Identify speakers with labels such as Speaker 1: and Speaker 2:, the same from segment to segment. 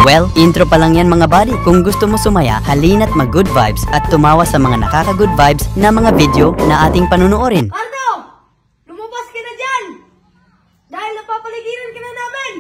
Speaker 1: Well, intro pa lang yan mga buddy. Kung gusto mo sumaya, halina't mag-good vibes at tumawa sa mga nakaka-good vibes na mga video na ating panunuorin.
Speaker 2: Arno! Lumabas ka na dyan! Dahil napapaligiran ka na namin!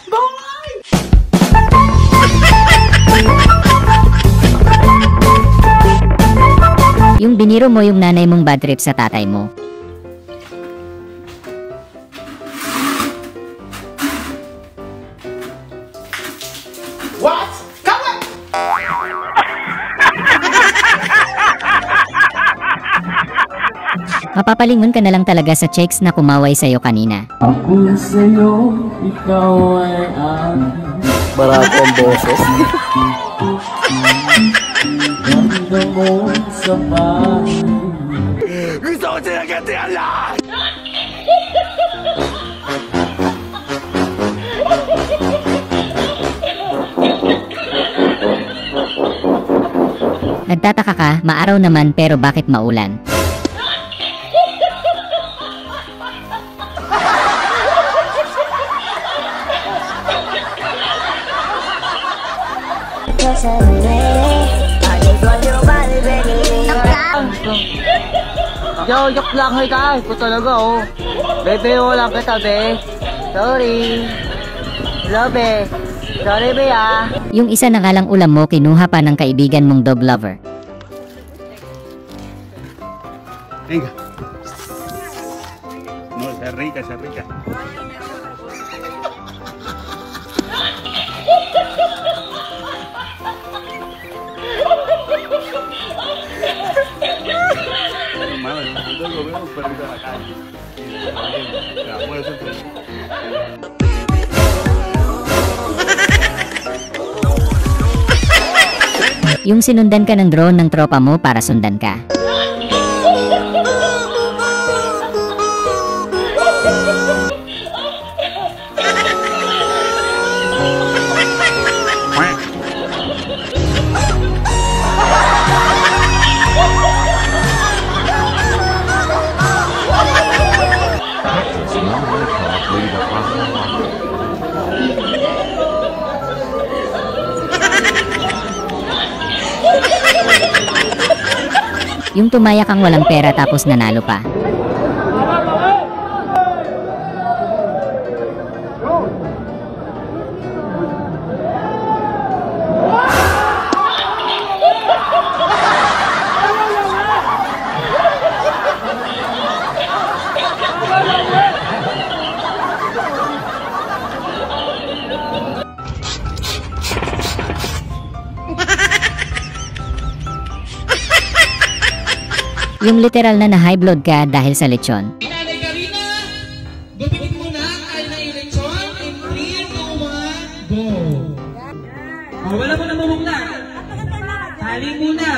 Speaker 2: Bawal!
Speaker 3: Yung biniro mo yung nanay mong bad trip sa tatay mo.
Speaker 4: What? Come on!
Speaker 3: Mapapalingon ka na lang talaga sa chicks na kumaway sa'yo kanina.
Speaker 5: Ako sa'yo, ikaw ay akin.
Speaker 1: Barako ang boses.
Speaker 5: Ganda mo sa bahay.
Speaker 4: Gusto ko sinagatihan lahat!
Speaker 3: Nagtataka ka, maaraw naman pero bakit maulan?
Speaker 6: Yo, yok lang hay ka. Ito talaga oh. Bebe, lang kita be. Sorry. Love eh. Sorry be ah.
Speaker 3: Yung isa na nga lang ulam mo kinuha pa ng kaibigan mong dog lover.
Speaker 7: Venga. No, está rica, está rica. Yo lo veo perdido en la calle.
Speaker 3: Yung sinundan ka ng drone ng tropa mo para sundan ka. Yung tumaya kang walang pera tapos nanalo pa. Yung literal na high blood ka dahil sa lechon.
Speaker 8: Nanay Karina, gupitin mo na ay na yung lechon in 3, 2, 1, go! Oh, wala mo na mamungla. Tali muna.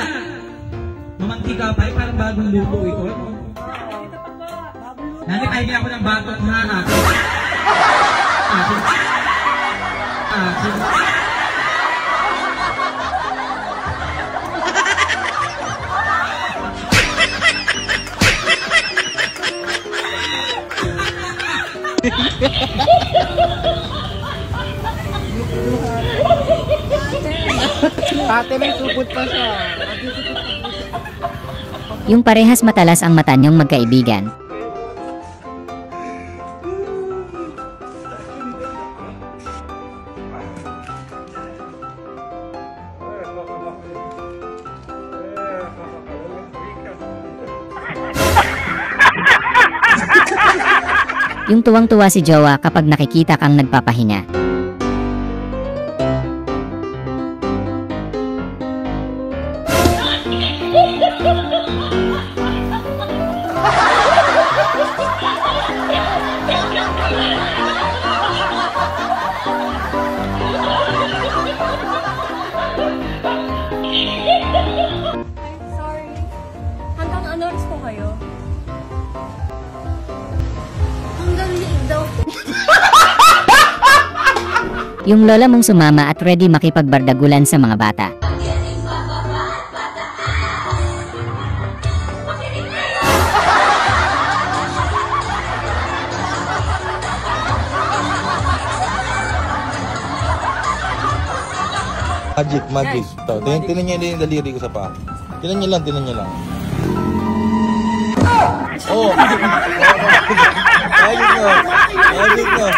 Speaker 8: Mamantika pa, parang bagong luto ito. Nanay, kaya niya ako ng batot ha.
Speaker 6: Ate, may supot pa siya.
Speaker 3: Yung parehas matalas ang mata niyong magkaibigan. Yung tuwang-tuwa si Jowa kapag nakikita kang nagpapahinga.
Speaker 2: Sorry. Hanggang ano oras po kayo? Hanggang liig daw.
Speaker 3: Yung lola mong sumama at ready makipagbardagulan sa mga bata.
Speaker 9: Magic. Ito, tinan niyo yung daliri ko sa paa. Tinan niyo lang. Oh! Magic nyo.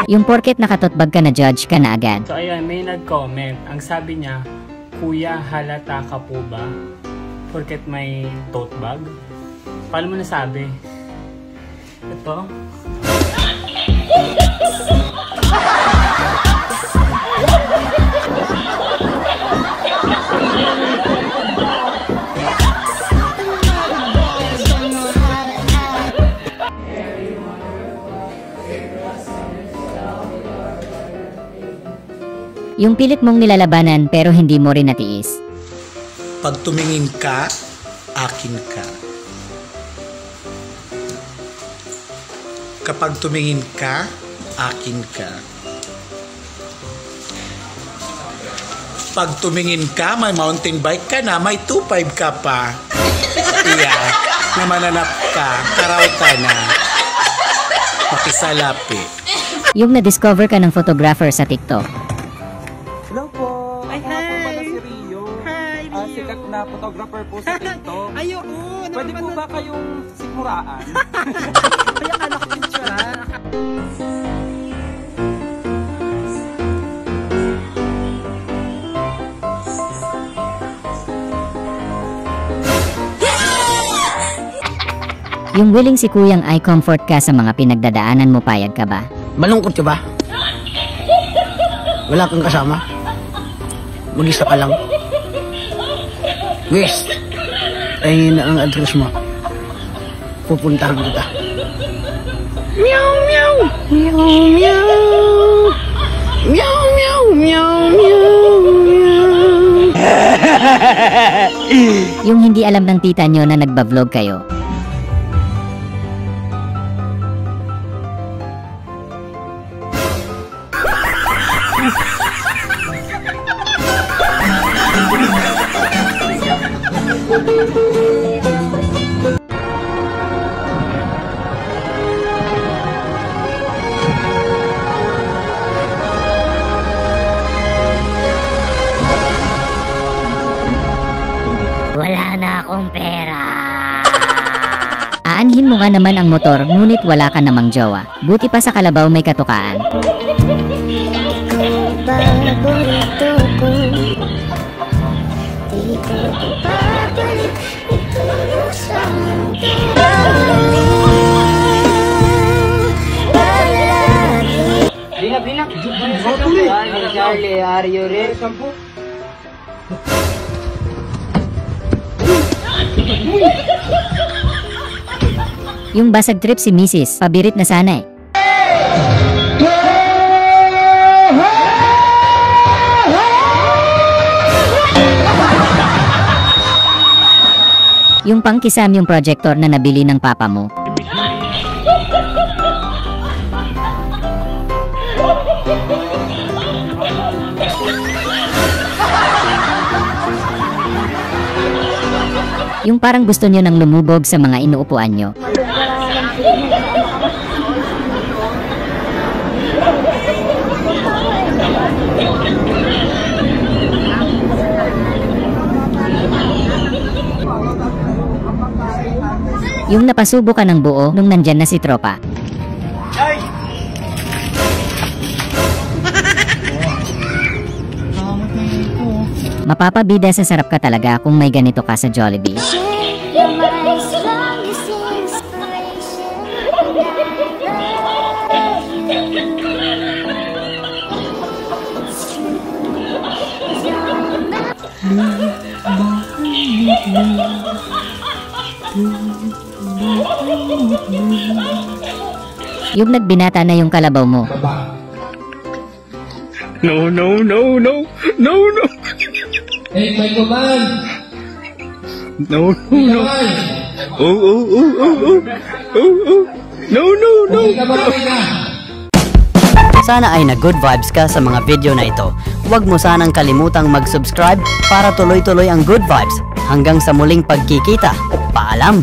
Speaker 3: Yung porket nakatotbag ka na judge ka na agad.
Speaker 10: So ayun, may nag-comment. Ang sabi niya, Kuya, halata ka po ba? Porket may tote bag? Paano mo nasabi? Ito?
Speaker 3: Yung pilit mong nilalabanan pero hindi mo rin natiis.
Speaker 11: Pag tumingin ka, akin ka. Kapag tumingin ka, akin ka. Pag tumingin ka, may mountain bike ka na, may 2.5 ka pa. Yeah, namananap ka, karaw ka na. Makisalapi.
Speaker 3: Yung na-discover ka ng photographer sa TikTok.
Speaker 12: Hello po!
Speaker 8: Ay,
Speaker 12: Ako
Speaker 8: hi!
Speaker 12: pala si Rio.
Speaker 8: Hi, Rio!
Speaker 12: Sikat na photographer po sa TikTok.
Speaker 8: Ayoko!
Speaker 12: Pwede po ba kayong sigmuraan?
Speaker 8: Kaya ka nakapicture.
Speaker 3: Yung willing si kuyang i-comfort ka sa mga pinagdadaanan mo, payag ka ba?
Speaker 6: Malungkot ka ba? Wala kang kasama? Mag-isa ka lang? Yes! Ayun na ang address mo. Pupuntahan kita. Meow, meow! Meow, meow! Meow, meow, meow, meow, meow!
Speaker 3: Yung hindi alam ng tita nyo na nagba-vlog kayo. Wala na akong pera. Aanhin mo nga naman ang motor, ngunit wala ka namang jowa. Buti pa sa kalabaw may katukaan.
Speaker 6: Charlie, are you ready?
Speaker 3: Yung basag trip si Mrs. Pabirit na sana eh. Yung pangkisam yung projector na nabili ng papa mo. Yung parang gusto nyo nang lumubog sa mga inuupuan nyo. Yung napasubo ka ng buo nung nandyan na si tropa. Mapapabida sa sarap ka talaga kung may ganito ka sa Jollibee. Yung nagbinata na yung kalabaw mo.
Speaker 10: No, no, no, no, no, no.
Speaker 8: Hey, may kuman!
Speaker 10: No, no, no. Oh, oh, oh, oh, oh. Oh, oh. No, no, no.
Speaker 1: Sana ay na-good vibes ka sa mga video na ito. Huwag mo sanang kalimutang mag-subscribe para tuloy-tuloy ang good vibes. Hanggang sa muling pagkikita. Paalam!